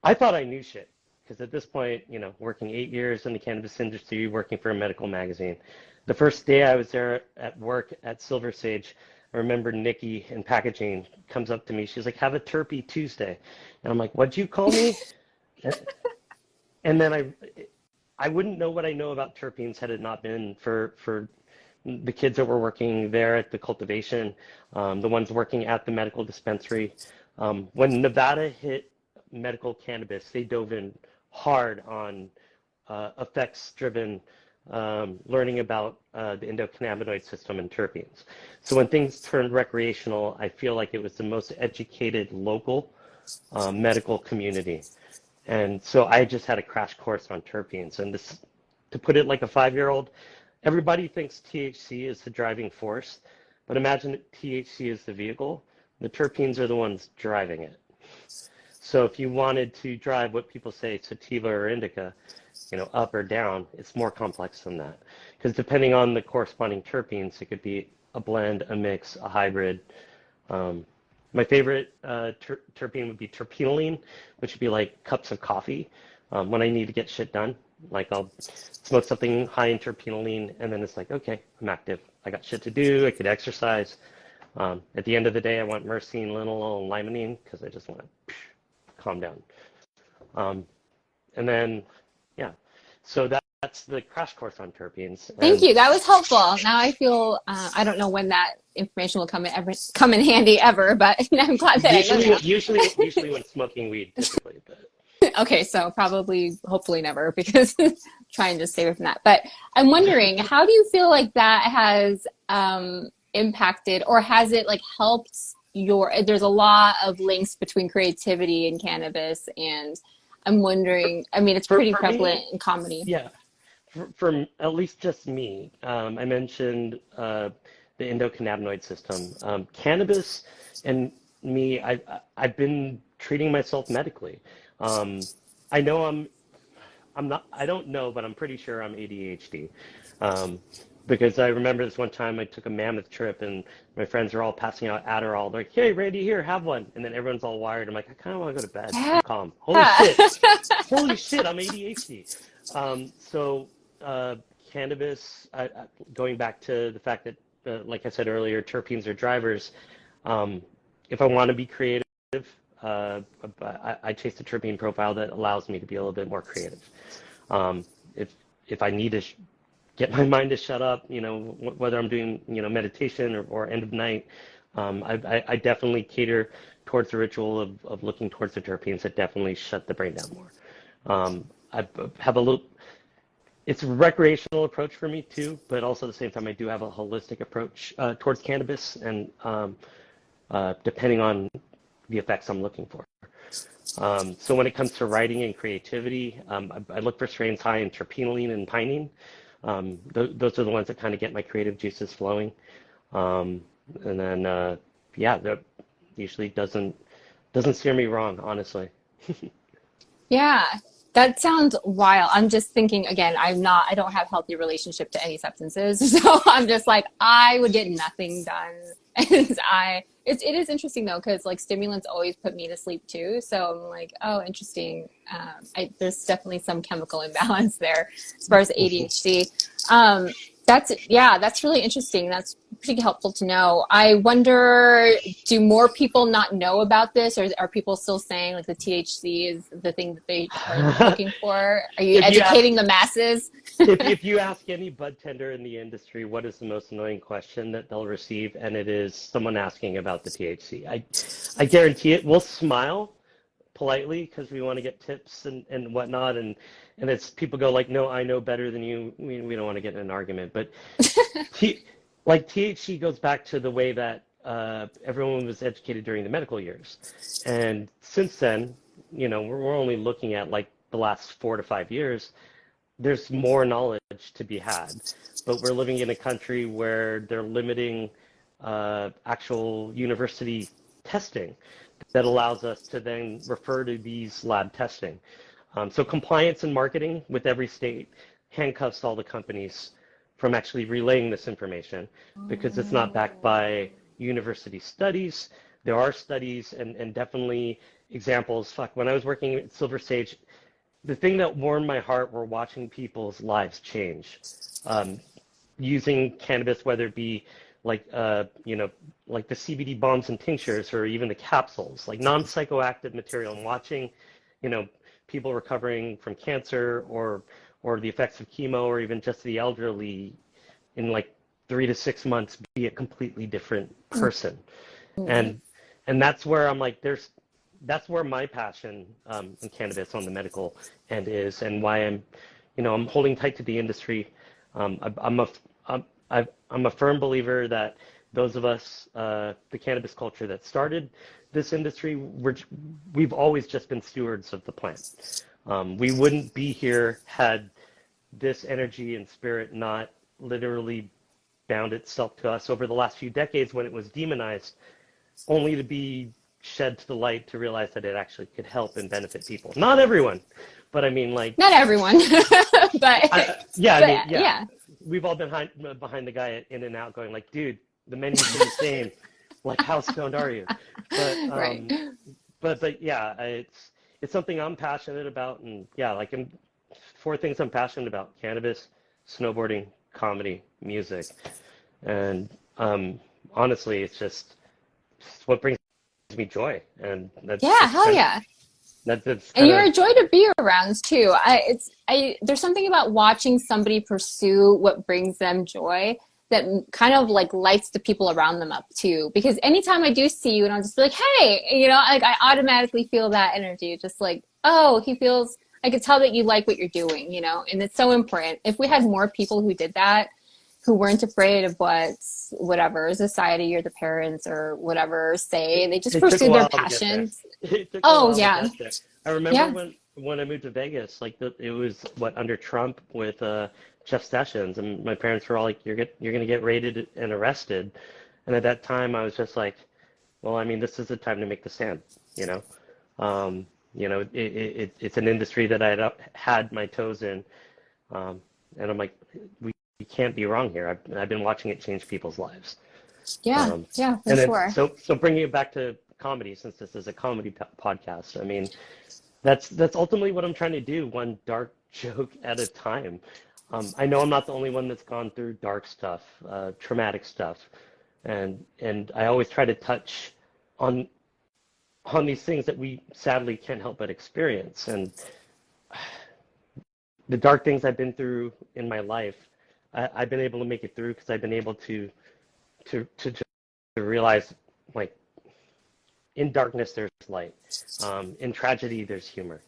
I thought I knew shit because at this point, working 8 years in the cannabis industry, working for a medical magazine. The first day I was there at work at Silver Sage, I remember Nikki in packaging comes up to me. She's like, "Have a Terpy Tuesday," and I'm like, "What'd you call me?" And then I wouldn't know what I know about terpenes had it not been for the kids that were working there at the cultivation, the ones working at the medical dispensary. When Nevada hit medical cannabis, they dove in hard on effects-driven learning about the endocannabinoid system and terpenes. So when things turned recreational, I feel like it was the most educated local medical community. And so I just had a crash course on terpenes. And this, to put it like a 5-year-old, everybody thinks THC is the driving force, but imagine that THC is the vehicle. The terpenes are the ones driving it. So if you wanted to drive what people say sativa or indica, up or down, it's more complex than that. Because depending on the corresponding terpenes, it could be a blend, a mix, a hybrid. My favorite terpene would be terpenoline, which would be like cups of coffee when I need to get shit done. Like I'll smoke something high in terpenoline, and then it's like, okay, I'm active. I got shit to do. I could exercise. At the end of the day, I want myrcene, linalool, and limonene because I just want to calm down. And then, yeah, so that's the crash course on terpenes. Thank And you. That was helpful. Now I feel I don't know when that information will come in handy ever, but I'm glad that I know now. usually when smoking weed, typically. But Okay, so probably, hopefully never, because try and just stay away from that. But I'm wondering, how do you feel like that has impacted, or has it like helped your? There's a lot of links between creativity and cannabis, and I'm wondering. I mean, it's pretty for prevalent me, in comedy. yeah, for at least just me, I mentioned the endocannabinoid system. Cannabis and me, I've been treating myself medically. Um, I know I'm not, I don't know, but I'm pretty sure I'm ADHD. Um, because I remember this one time I took a mammoth trip and my friends are all passing out Adderall. They're like, hey, Randy, here, have one. And then everyone's all wired. I'm like, I kind of want to go to bed. I'm Yeah. calm. Holy shit, I'm ADHD. So cannabis, going back to the fact that, like I said earlier, terpenes are drivers. Um, if I want to be creative, uh, I chase the terpene profile that allows me to be a little bit more creative. Um, if if I need to get my mind to shut up, whether I'm doing, meditation or end of night, I definitely cater towards the ritual of looking towards the terpenes that definitely shut the brain down more. I have a little, it's a recreational approach for me too, but also at the same time, I do have a holistic approach towards cannabis and depending on the effects I'm looking for. So when it comes to writing and creativity, I look for strains high in terpenoline and pinene. Those are the ones that kind of get my creative juices flowing. And then, yeah, that usually doesn't steer me wrong, honestly. Yeah, that sounds wild. I'm just thinking again, I don't have healthy relationship to any substances. So I'm just like, I would get nothing done. And it is interesting though, because like stimulants always put me to sleep too. So I'm like, oh, interesting. There's definitely some chemical imbalance there as far as ADHD. That's really interesting. That's pretty helpful to know. I wonder, do more people not know about this, or are people still saying like the THC is the thing that they are looking for? Are you If you ask educating the masses? if you ask any bud tender in the industry what is the most annoying question that they'll receive, and it is someone asking about the THC. I guarantee it. We'll smile politely because we want to get tips and whatnot, and it's people go like, no, I know better than you. We don't want to get in an argument, but like THC goes back to the way that everyone was educated during the medical years, and since then, we're only looking at like the last 4 to 5 years. There's more knowledge to be had, but we're living in a country where they're limiting actual university testing that allows us to then refer to these lab testing. So compliance and marketing with every state handcuffs all the companies from actually relaying this information because it's not backed by university studies. There are studies and definitely examples. Fuck, when I was working at Silver Sage, the thing that warmed my heart were watching people's lives change, using cannabis, whether it be like like the CBD bombs and tinctures, or even the capsules, like non-psychoactive material, and watching, you know, people recovering from cancer or the effects of chemo, or even just the elderly, in like 3 to 6 months, be a completely different person. Mm-hmm. And that's where I'm like, that's where my passion in cannabis on the medical end is, and why I'm holding tight to the industry. I'm, I'm a firm believer that those of us, the cannabis culture that started this industry, we've always just been stewards of the plant. We wouldn't be here had this energy and spirit not literally bound itself to us over the last few decades when it was demonized, only to be shed to the light to realize that it actually could help and benefit people. Not everyone, but I mean, like, Not everyone, yeah, I but mean, yeah, yeah. we've all been behind the guy at In and Out going like, dude, the menu's insane. Like, how stoned are you? But Right. but yeah, it's something I'm passionate about, and yeah, like, four things I'm passionate about: cannabis, snowboarding, comedy, music, and honestly, it's what brings me joy, and Yeah, hell yeah. that's And kind you're of a joy to be around too. There's something about watching somebody pursue what brings them joy that kind of like lights the people around them up too. Because anytime I do see you and I'll just be like, hey, like I automatically feel that energy. Just like, oh, he feels, I could tell that you like what you're doing, and it's so important. If we had more people who did that, who weren't afraid of whatever society or the parents or whatever say, they just it took a pursued their while to get there. passions. It took a Oh while to yeah. get there. I remember Yeah. when I moved to Vegas, like it was what, under Trump with Jeff Sessions, and my parents were all like, you're gonna get raided and arrested," and at that time I was just like, well, I mean, this is the time to make the stand, you know. It's an industry that I had my toes in, and I'm like, we can't be wrong here. I've been watching it change people's lives. Yeah, Um, yeah, for and then sure. so bringing it back to comedy, since this is a comedy podcast, I mean, that's ultimately what I'm trying to do, one dark joke at a time. I know I'm not the only one that's gone through dark stuff, traumatic stuff, and I always try to touch on these things that we sadly can't help but experience. And the dark things I've been through in my life, I've been able to make it through because I've been able to realize, like, in darkness there's light, in tragedy there's humor,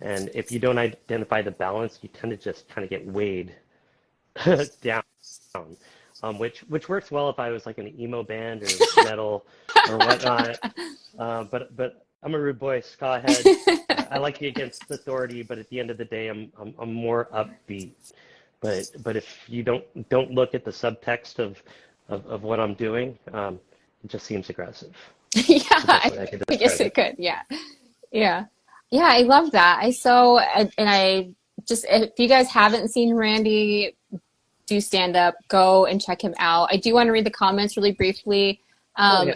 and if you don't identify the balance, you tend to just kind of get weighed down, which works well if I was like an emo band or metal or whatnot. But I'm a rude boy, ska head. I like the against authority, but at the end of the day, I'm more upbeat. But if you don't look at the subtext of what I'm doing, it just seems aggressive. Yeah, It's the best way I can I guess describe it it. could. Yeah. Yeah. Yeah, I love that. I just, if you guys haven't seen Randy do stand up, go and check him out. I do want to read the comments really briefly. Oh Um, yeah.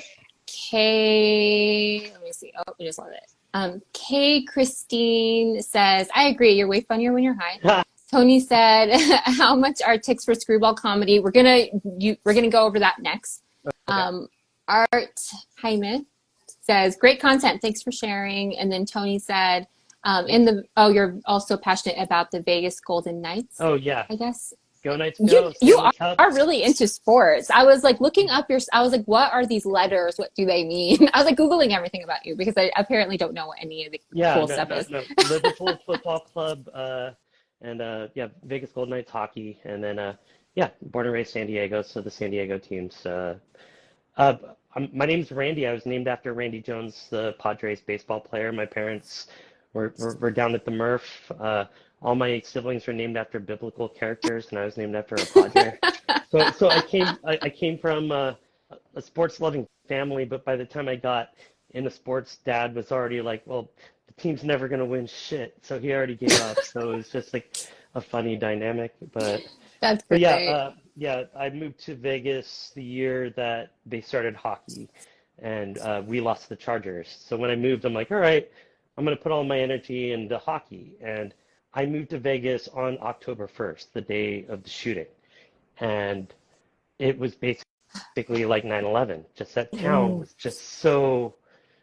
Let me see. Oh, we just love it. K Christine says, I agree. You're way funnier when you're high. Tony said, how much are ticks for screwball comedy? We're gonna go over that next. Okay. Art Hyman says, great content. Thanks for sharing. And then Tony said, you're also passionate about the Vegas Golden Knights, Oh yeah. I guess. Go Knights, You go you Stanley Cup. are really into sports. I was like looking up I was like, what are these letters? What do they mean? I was like Googling everything about you because I apparently don't know what any of the Yeah, cool no, stuff no, is. no. Liverpool Football Club, and yeah, Vegas Golden Knights hockey, and then yeah, born and raised San Diego, so the San Diego teams. Uh, my name's Randy. I was named after Randy Jones, the Padres baseball player. My parents were down at the Murph. All my siblings were named after biblical characters, and I was named after a Padre. So I came from a sports loving family, but by the time I got into sports, Dad was already like, well, the team's never gonna win shit, so he already gave up. So it was just like a funny dynamic, That's but yeah, great. yeah, I moved to Vegas the year that they started hockey, and we lost the Chargers. So when I moved, I'm like, all right, I'm gonna put all my energy into hockey, and I moved to Vegas on October 1st, the day of the shooting, and it was basically like 9/11. Just that town Ooh. was just so,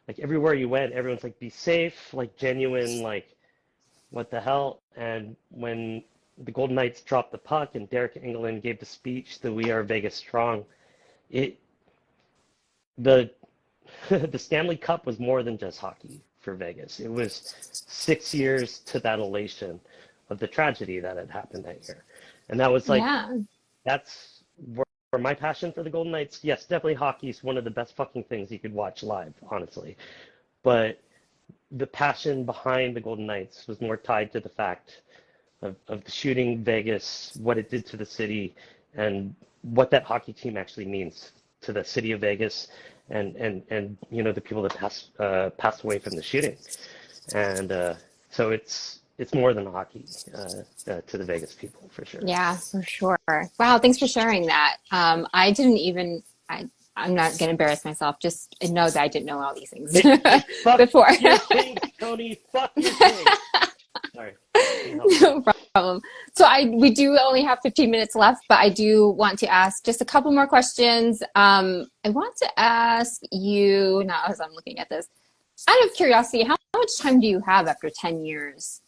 like, everywhere you went, everyone's like, be safe, like, genuine, like, what the hell? And when the Golden Knights dropped the puck and Derek England gave the speech, the "We Are Vegas Strong," it the the Stanley Cup was more than just hockey for Vegas. It was 6 years to that elation of the tragedy that had happened that year. And that was like, Yeah. that's where my passion for the Golden Knights. Yes, definitely hockey is one of the best fucking things you could watch live, honestly. But the passion behind the Golden Knights was more tied to the fact of the shooting Vegas, what it did to the city, and what that hockey team actually means to the city of Vegas and you know the people that passed away from the shooting. And so it's more than hockey to the Vegas people for sure. Yeah, for sure. Wow, thanks for sharing that. I didn't even, I'm not going to embarrass myself. Just know that I didn't know all these things Fuck before. your king, Tony. Fuck your king. Sorry. No problem. So we do only have 15 minutes left, but I do want to ask just a couple more questions. I want to ask you now as I'm looking at this, out of curiosity, how much time do you have after 10 years?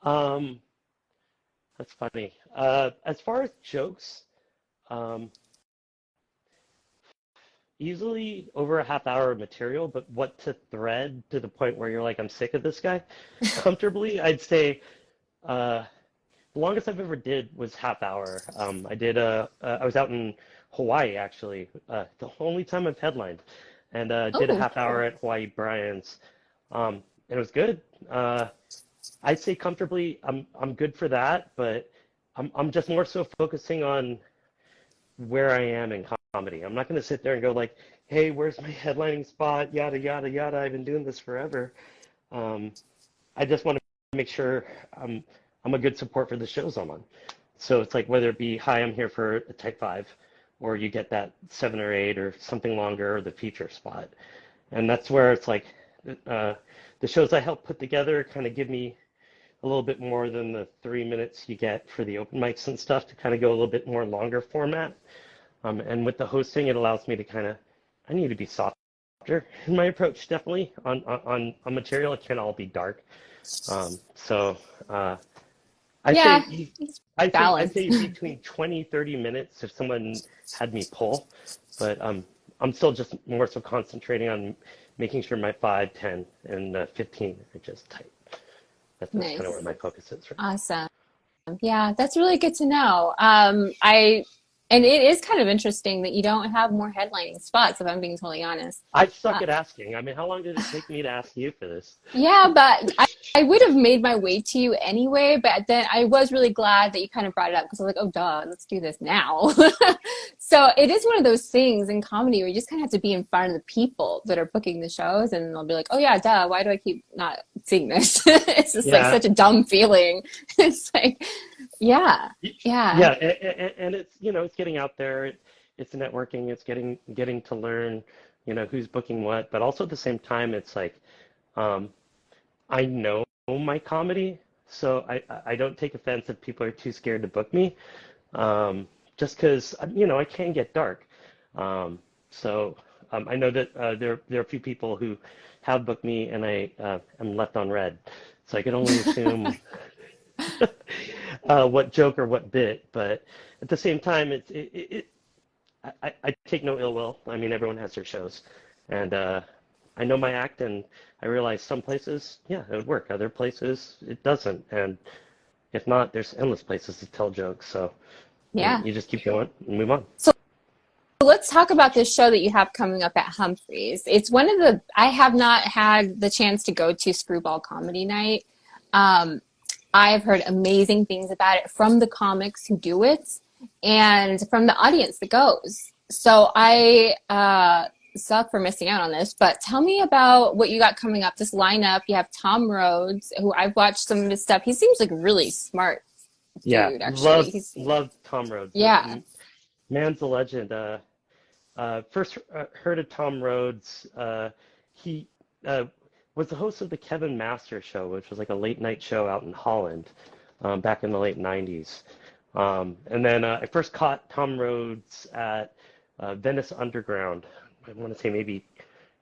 um, that's funny. As far as jokes, um, easily over a half hour of material, but what to thread to the point where you're like, I'm sick of this guy, comfortably, I'd say the longest I've ever did was half hour. I was out in Hawaii actually, the only time I've headlined, and did a Oh, half hour at Hawaii Brian's, and it was good. I'd say comfortably, I'm good for that, but I'm just more so focusing on where I am in comedy. I'm not going to sit there and go like, hey, where's my headlining spot? Yada, yada, yada. I've been doing this forever. I just want to make sure I'm a good support for the shows I'm on. So it's like whether it be, hi, I'm here for a Type 5, or you get that 7 or 8 or something longer, or the feature spot. And that's where it's like the shows I help put together kind of give me a little bit more than the 3 minutes you get for the open mics and stuff, to kind of go a little bit more longer format. And with the hosting, it allows me to kind of, I need to be softer in my approach, definitely. On material, it can't all be dark. So I yeah, say, it's I balance. say between 20, 30 minutes if someone had me pull, but I'm still just more so concentrating on making sure my 5, 10, and 15 are just tight. That's kind of where Nice. my focus is right now. Awesome. Yeah, that's really good to know. And it is kind of interesting that you don't have more headlining spots, if I'm being totally honest. I suck Uh, at asking. I mean, how long did it take me to ask you for this? Yeah, but I would have made my way to you anyway, but then I was really glad that you kind of brought it up because I was like, oh, duh, let's do this now. So it is one of those things in comedy where you just kind of have to be in front of the people that are booking the shows, and they'll be like, oh, yeah, duh, why do I keep not seeing this? It's just like Yeah, such a dumb feeling. It's like, yeah, yeah, yeah, and it's it's getting out there. It's networking. It's getting to learn, who's booking what. But also at the same time, it's like um, I know my comedy, so I don't take offense if people are too scared to book me, just because I can get dark. So I know that there are a few people who have booked me, and I am left on red, so I can only assume what joke or what bit. But at the same time, I take no ill will. I mean, everyone has their shows, and I know my act, and I realize some places, yeah, it would work. Other places, it doesn't. And if not, there's endless places to tell jokes. So yeah. you just keep going and move on. So let's talk about this show that you have coming up at Humphreys. It's one of the, I have not had the chance to go to Screwball Comedy Night. Um, I've heard amazing things about it from the comics who do it and from the audience that goes. So I suck for missing out on this, but tell me about what you got coming up. This lineup, you have Tom Rhodes, who I've watched some of his stuff. He seems like a really smart Yeah, dude, actually. He's, love Tom Rhodes. yeah. Man's a legend. First heard of Tom Rhodes. He was the host of the Kevin Master Show, which was like a late night show out in Holland back in the late 90s. And then I first caught Tom Rhodes at Venice Underground. I want to say maybe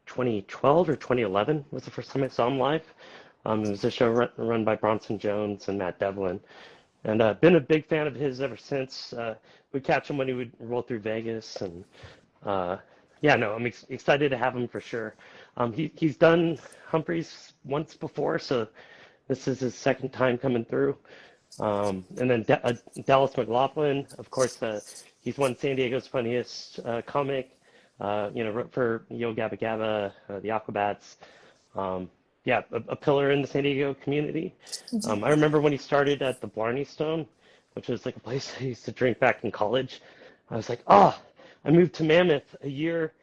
2012 or 2011 was the first time I saw him live. It was a show run by Bronson Jones and Matt Devlin. And been a big fan of his ever since. We'd catch him when he would roll through Vegas. And yeah, no, I'm excited to have him for sure. He's done Humphreys once before, so this is his second time coming through. And then Dallas McLaughlin, of course, he's won San Diego's Funniest Comic, wrote for Yo Gabba Gabba, the Aquabats. Yeah, a pillar in the San Diego community. I remember when he started at the Blarney Stone, which was like a place I used to drink back in college. I was like, oh, I moved to Mammoth a year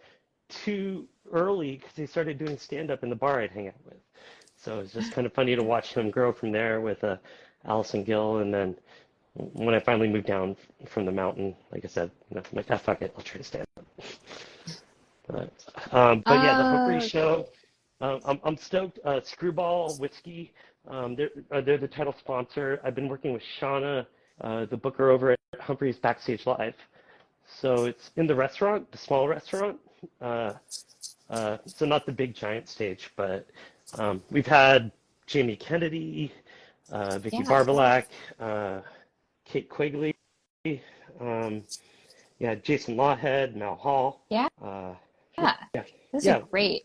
too early because he started doing stand-up in the bar I'd hang out with. So it's just kind of funny to watch him grow from there with Allison Gill, and then when I finally moved down from the mountain, like I said, I'm like, ah, fuck it, I'll try to stand up. But yeah, the Humphrey Oh, show, I'm stoked. Screwball Whiskey, they're the title sponsor. I've been working with Shauna, the booker over at Humphrey's Backstage Live. So it's in the restaurant, the small restaurant. Uh, so not the big giant stage, but we've had Jamie Kennedy, Vicky yeah, Barbalak, Kate Quigley, um, yeah, Jason Lawhead, Mel Hall. yeah, Uh, yeah. yeah, Those are yeah, great.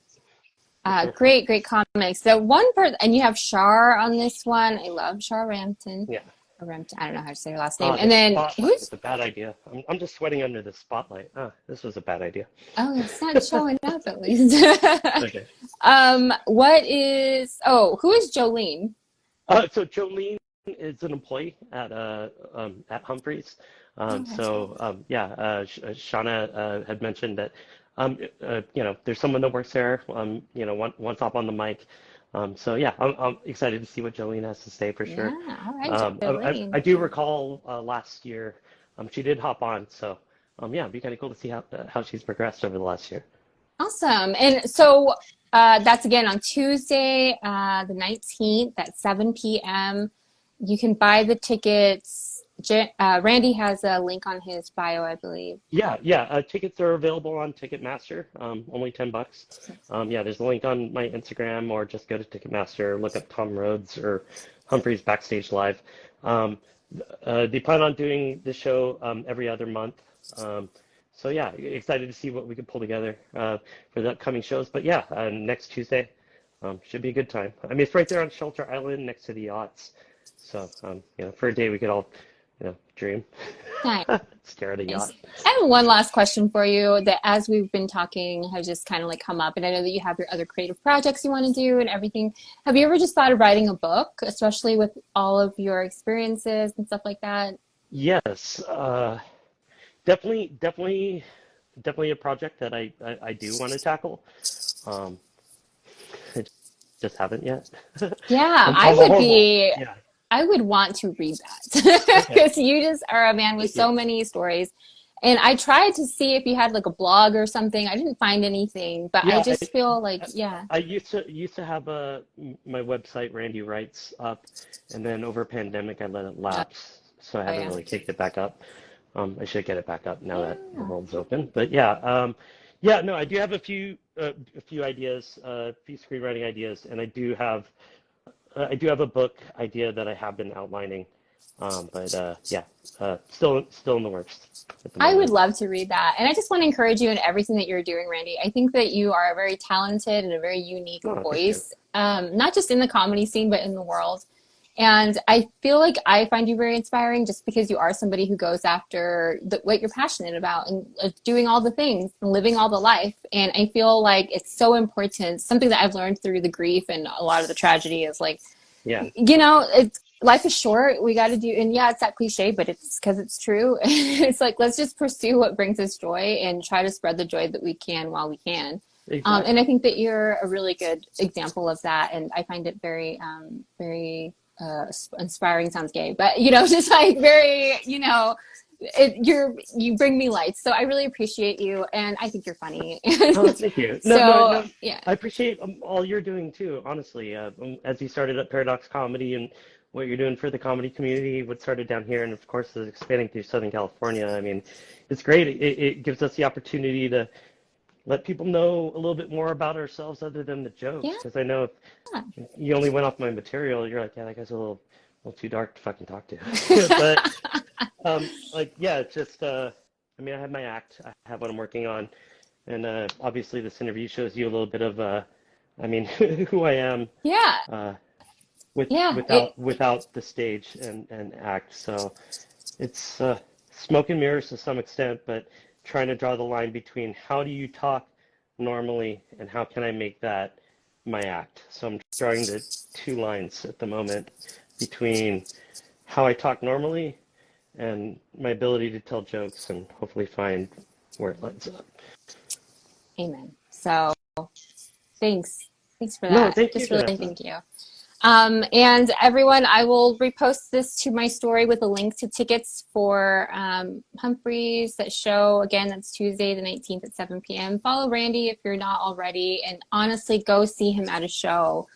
they're fun. Great comics. The one person, and you have Shar on this one. I love Shar Rampton. Yeah. Or Rampton. I don't know how to say her last name. The And then spotlight who's? was a bad idea. I'm just sweating under the spotlight. This was a bad idea. Oh, it's not showing up at least. Okay. What is? Oh, who is Jolene? So Jolene is an employee at Humphreys. Oh, that's right. Shauna had mentioned that there's someone that works there. Once up on the mic. So yeah, I'm excited to see what Jolene has to say for sure. Yeah. All right, Jolene. I do recall last year, she did hop on. So yeah, it'd be kind of cool to see how she's progressed over the last year. Awesome. And so that's again on Tuesday, the 19th at 7 p.m. You can buy the tickets. Randy has a link on his bio, I believe. Yeah. Tickets are available on Ticketmaster. Only $10. Yeah, there's a link on my Instagram, or just go to Ticketmaster, look up Tom Rhodes or Humphrey's Backstage Live. They plan on doing the show every other month. So yeah, excited to see what we can pull together for the upcoming shows. But yeah, next Tuesday should be a good time. I mean, it's right there on Shelter Island next to the yachts. So for a day we could all dream. Nice. Stare at a yacht. I have one last question for you that, as we've been talking, has just kind of like come up. And I know that you have your other creative projects you want to do and everything. Have you ever just thought of writing a book, especially with all of your experiences and stuff like that? Yes, definitely a project that I do want to tackle. Um, I just haven't yet. Yeah, I'm a horrible. Yeah. I would want to read that Okay. because you just are a man with Thank you. so many stories. And I tried to see if you had like a blog or something. I didn't find anything, but I Yeah, just feel like, yeah. I used to have my website Randy Writes up, and then over pandemic I let it Oh, lapse, so I haven't yeah. really kicked it back up. I should get it back up now that the Yeah. world's open. But yeah, yeah, no, I do have a few ideas, a few screenwriting ideas, and I do have a book idea that I have been outlining, but yeah, still in the works at the I would moment. love to read that. And I just want to encourage you in everything that you're doing, Randy. I think that you are very talented and a very unique Oh, thank you. voice, not just in the comedy scene, but in the world. And I feel like I find you very inspiring just because you are somebody who goes after what you're passionate about and doing all the things and living all the life. And I feel like it's so important. Something that I've learned through the grief and a lot of the tragedy is like, Yeah, it's life is short. We got to do, and yeah, it's that cliche, but it's because it's true. It's like, let's just pursue what brings us joy and try to spread the joy that we can while we can. And I exactly. think that you're a really good example of that. And I find it very, very inspiring. Sounds gay, but just like very, you bring me lights. So I really appreciate you, and I think you're funny. Oh, thank you. No, no, So no. yeah, I appreciate all you're doing too, honestly. As you started at Paradox Comedy and what you're doing for the comedy community, what started down here, and of course is expanding through Southern California. I mean, it's great. It gives us the opportunity to let people know a little bit more about ourselves other than the jokes. yeah, Because I know if you only went off my material, you're like, yeah, that guy's a little too dark to fucking talk to. But like, yeah, it's just, I mean, I have my act, I have what I'm working on, and obviously this interview shows you a little bit of, I mean, who I am yeah, uh, yeah. without the stage and act. So it's smoke and mirrors to some extent, but trying to draw the line between how do you talk normally and how can I make that my act. So I'm drawing the two lines at the moment between how I talk normally and my ability to tell jokes and hopefully find where it lines up. Amen. So thanks for No, that. thank you, Just really Vanessa. thank you. And everyone, I will repost this to my story with a link to tickets for Humphreys that show. Again, that's Tuesday the 19th at 7 p.m. Follow Randy if you're not already, and honestly, go see him at a show.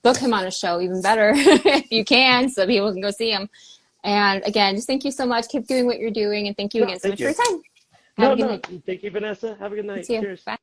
Book him on a show, even better, if you can, so people can go see him. And again, just thank you so much. Keep doing what you're doing, and thank you No, again so thank much for you. your time. Have No, a good no, night. thank you, Vanessa. Have a good You night. too. Cheers. Bye.